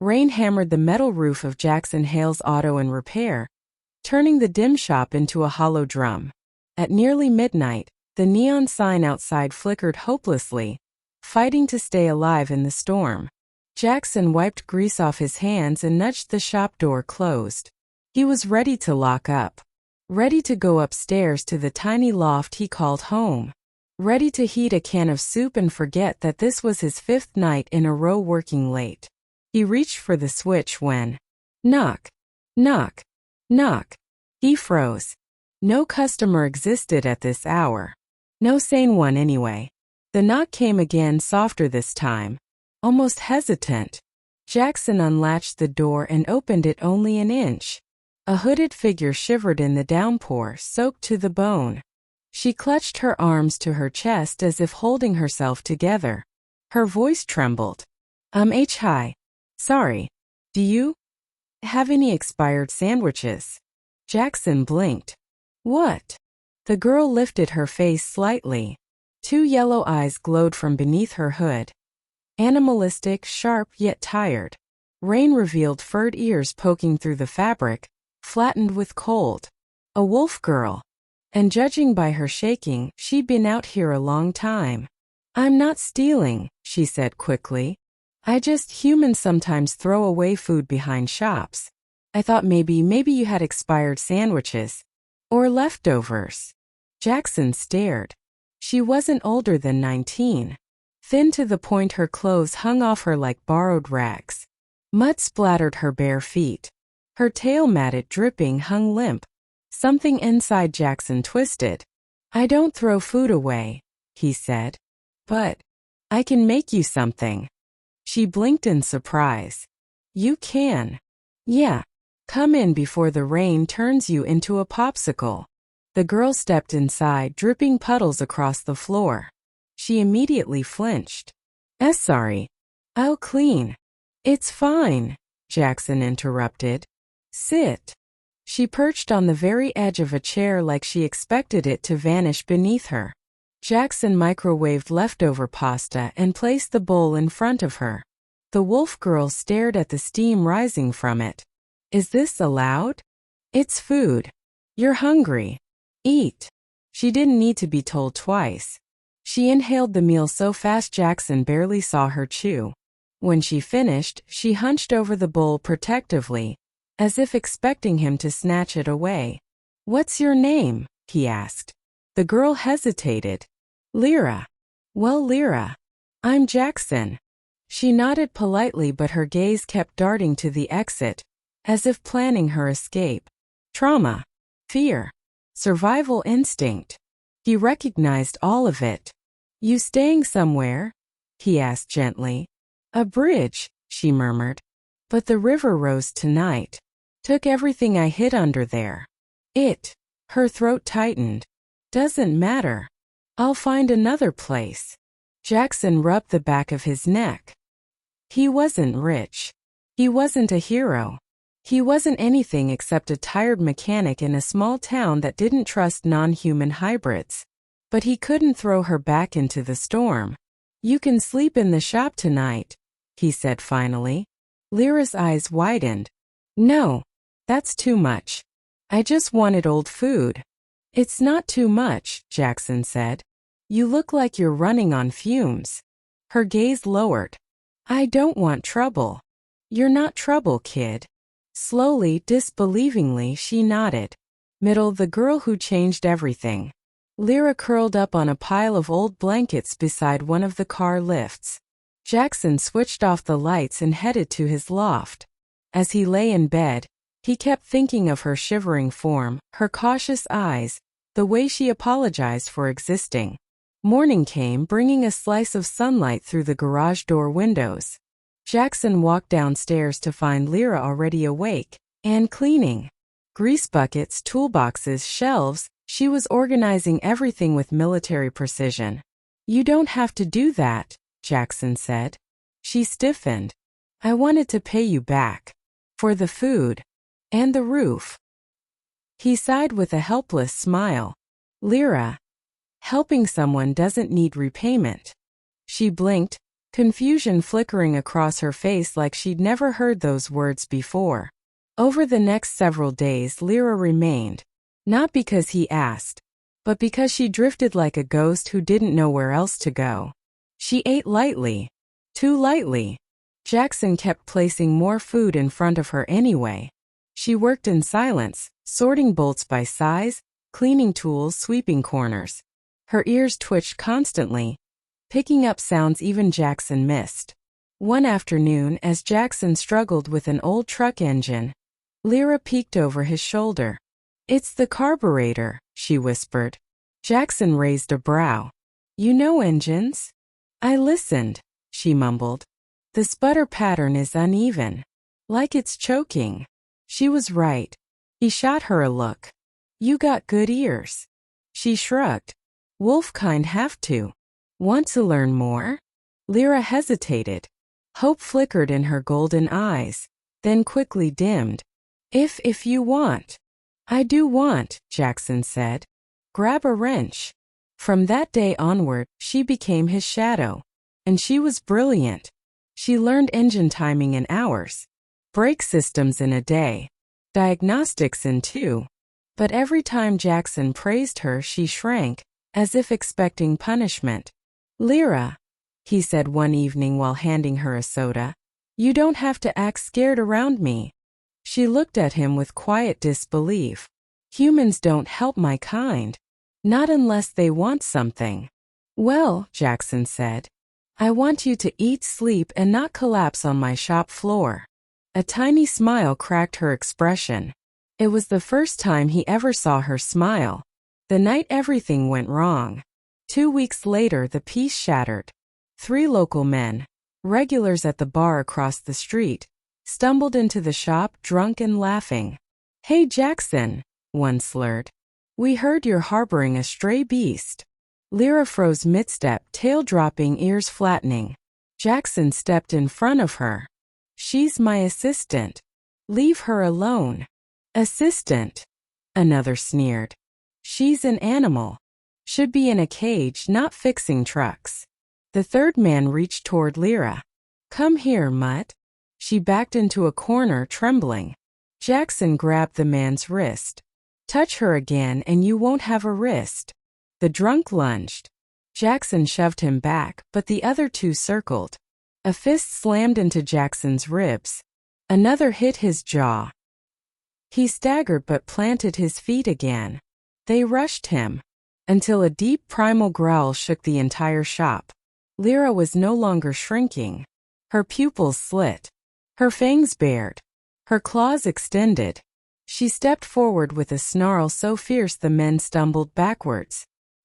Rain hammered the metal roof of Jackson Hale's auto and repair, turning the dim shop into a hollow drum. At nearly midnight, the neon sign outside flickered hopelessly, fighting to stay alive in the storm. Jackson wiped grease off his hands and nudged the shop door closed. He was ready to lock up. Ready to go upstairs to the tiny loft he called home. Ready to heat a can of soup and forget that this was his 5th night in a row working late. He reached for the switch when... Knock. Knock. Knock. He froze. No customer existed at this hour. No sane one anyway. The knock came again, softer this time. Almost hesitant. Jackson unlatched the door and opened it only an inch. A hooded figure shivered in the downpour, soaked to the bone. She clutched her arms to her chest as if holding herself together. Her voice trembled. Hi. Sorry. Do you have any expired sandwiches? Jackson blinked. What? The girl lifted her face slightly. 2 yellow eyes glowed from beneath her hood. Animalistic, sharp, yet tired. Rain revealed furred ears poking through the fabric, flattened with cold. A wolf girl. And judging by her shaking, she'd been out here a long time. I'm not stealing, she said quickly. Humans sometimes throw away food behind shops. I thought maybe you had expired sandwiches. Or leftovers. Jackson stared. She wasn't older than 19. Thin to the point her clothes hung off her like borrowed rags. Mud splattered her bare feet. Her tail, matted, dripping, hung limp. Something inside Jackson twisted. I don't throw food away, he said. But I can make you something. She blinked in surprise. You can? Yeah. Come in before the rain turns you into a popsicle. The girl stepped inside, dripping puddles across the floor. She immediately flinched. Sorry. I'll clean. It's fine, Jackson interrupted. Sit. She perched on the very edge of a chair like she expected it to vanish beneath her. Jackson microwaved leftover pasta and placed the bowl in front of her. The wolf girl stared at the steam rising from it. Is this allowed? It's food. You're hungry. Eat. She didn't need to be told twice. She inhaled the meal so fast Jackson barely saw her chew. When she finished, she hunched over the bowl protectively, as if expecting him to snatch it away. What's your name? He asked. The girl hesitated. Lyra. Well, Lyra. I'm Jackson. She nodded politely, but her gaze kept darting to the exit, as if planning her escape. Trauma. Fear. Survival instinct. He recognized all of it. You staying somewhere? He asked gently. A bridge, she murmured. But the river rose tonight. Took everything I hid under there. Her throat tightened. Doesn't matter. I'll find another place. Jackson rubbed the back of his neck. He wasn't rich. He wasn't a hero. He wasn't anything except a tired mechanic in a small town that didn't trust non-human hybrids. But he couldn't throw her back into the storm. You can sleep in the shop tonight, he said finally. Lyra's eyes widened. No, that's too much. I just wanted old food. It's not too much, Jackson said. You look like you're running on fumes. Her gaze lowered. I don't want trouble. You're not trouble, kid. Slowly, disbelievingly, she nodded. The girl who changed everything. Lyra curled up on a pile of old blankets beside one of the car lifts. Jackson switched off the lights and headed to his loft. As he lay in bed, he kept thinking of her shivering form, her cautious eyes, the way she apologized for existing. Morning came, bringing a slice of sunlight through the garage door windows. Jackson walked downstairs to find Lyra already awake and cleaning. Grease buckets, toolboxes, shelves. She was organizing everything with military precision. You don't have to do that, Jackson said. She stiffened. I wanted to pay you back. For the food. And the roof. He sighed with a helpless smile. Lyra. Helping someone doesn't need repayment. She blinked, confusion flickering across her face like she'd never heard those words before. Over the next several days, Lyra remained, not because he asked, but because she drifted like a ghost who didn't know where else to go. She ate lightly, too lightly. Jackson kept placing more food in front of her anyway. She worked in silence, sorting bolts by size, cleaning tools, sweeping corners. Her ears twitched constantly, picking up sounds even Jackson missed. One afternoon, as Jackson struggled with an old truck engine, Lyra peeked over his shoulder. "It's the carburetor," she whispered. Jackson raised a brow. "You know engines?" "I listened," she mumbled. "The sputter pattern is uneven, like it's choking." She was right. He shot her a look. "You got good ears." She shrugged. "Wolf-kind have to." "Want to learn more?" Lyra hesitated. Hope flickered in her golden eyes, then quickly dimmed. If you want." "I do want," Jackson said. "Grab a wrench." From that day onward, she became his shadow. And she was brilliant. She learned engine timing in hours, brake systems in a day, diagnostics in 2. But every time Jackson praised her, she shrank, as if expecting punishment. "Lyra," he said one evening while handing her a soda, "you don't have to act scared around me." She looked at him with quiet disbelief. "Humans don't help my kind. Not unless they want something." "Well," Jackson said, "I want you to eat, sleep, and not collapse on my shop floor." A tiny smile cracked her expression. It was the first time he ever saw her smile. The night everything went wrong. 2 weeks later, the peace shattered. 3 local men, regulars at the bar across the street, stumbled into the shop drunk and laughing. "Hey Jackson," one slurred. "We heard you're harboring a stray beast." Lyra froze mid-step, tail dropping, ears flattening. Jackson stepped in front of her. "She's my assistant. Leave her alone." "Assistant?" Another sneered. "She's an animal. Should be in a cage, not fixing trucks." The third man reached toward Lyra. "Come here, mutt." She backed into a corner, trembling. Jackson grabbed the man's wrist. "Touch her again and you won't have a wrist." The drunk lunged. Jackson shoved him back, but the other 2 circled. A fist slammed into Jackson's ribs. Another hit his jaw. He staggered but planted his feet again. They rushed him, until a deep primal growl shook the entire shop. Lyra was no longer shrinking. Her pupils slit. Her fangs bared. Her claws extended. She stepped forward with a snarl so fierce the men stumbled backwards.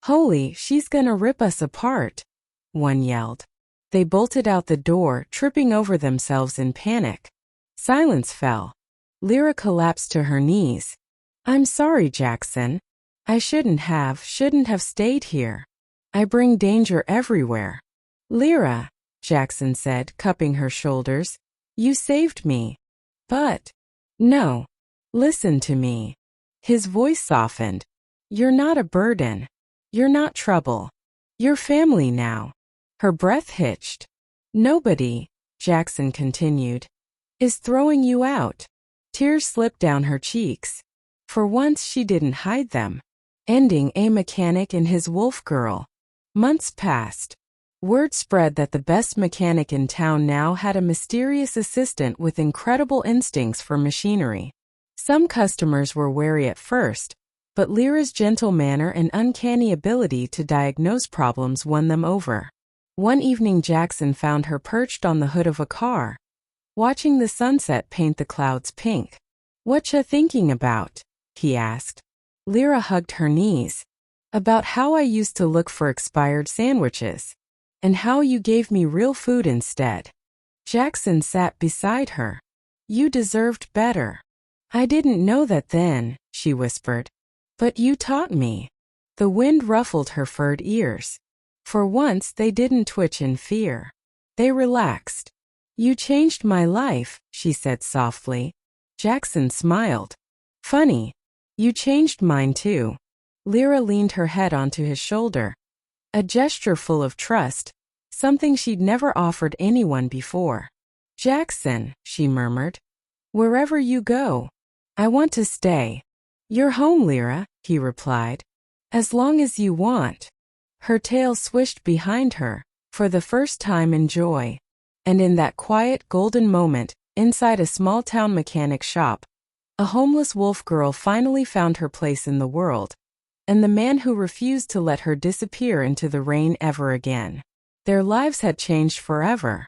"Holy, she's gonna rip us apart," one yelled. They bolted out the door, tripping over themselves in panic. Silence fell. Lyra collapsed to her knees. "I'm sorry, Jackson. I shouldn't have stayed here. I bring danger everywhere." "Lyra," Jackson said, cupping her shoulders, "you saved me. But, no. Listen to me." His voice softened. "You're not a burden. You're not trouble. You're family now." Her breath hitched. "Nobody," Jackson continued, "is throwing you out." Tears slipped down her cheeks. For once she didn't hide them. Ending a mechanic and his wolf girl. Months passed. Word spread that the best mechanic in town now had a mysterious assistant with incredible instincts for machinery. Some customers were wary at first, but Lyra's gentle manner and uncanny ability to diagnose problems won them over. One evening Jackson found her perched on the hood of a car, watching the sunset paint the clouds pink. "Whatcha thinking about?" he asked. Lyra hugged her knees. "About how I used to look for expired sandwiches, and how you gave me real food instead." Jackson sat beside her. "You deserved better." "I didn't know that then," she whispered. "But you taught me." The wind ruffled her furred ears. For once they didn't twitch in fear. They relaxed. "You changed my life," she said softly. Jackson smiled. "Funny. You changed mine too." Lyra leaned her head onto his shoulder. A gesture full of trust, something she'd never offered anyone before. "Jackson," she murmured. "Wherever you go. I want to stay." "You're home, Lyra," he replied. "As long as you want." Her tail swished behind her, for the first time in joy. And in that quiet golden moment, inside a small-town mechanic shop, a homeless wolf girl finally found her place in the world, and the man who refused to let her disappear into the rain ever again. Their lives had changed forever.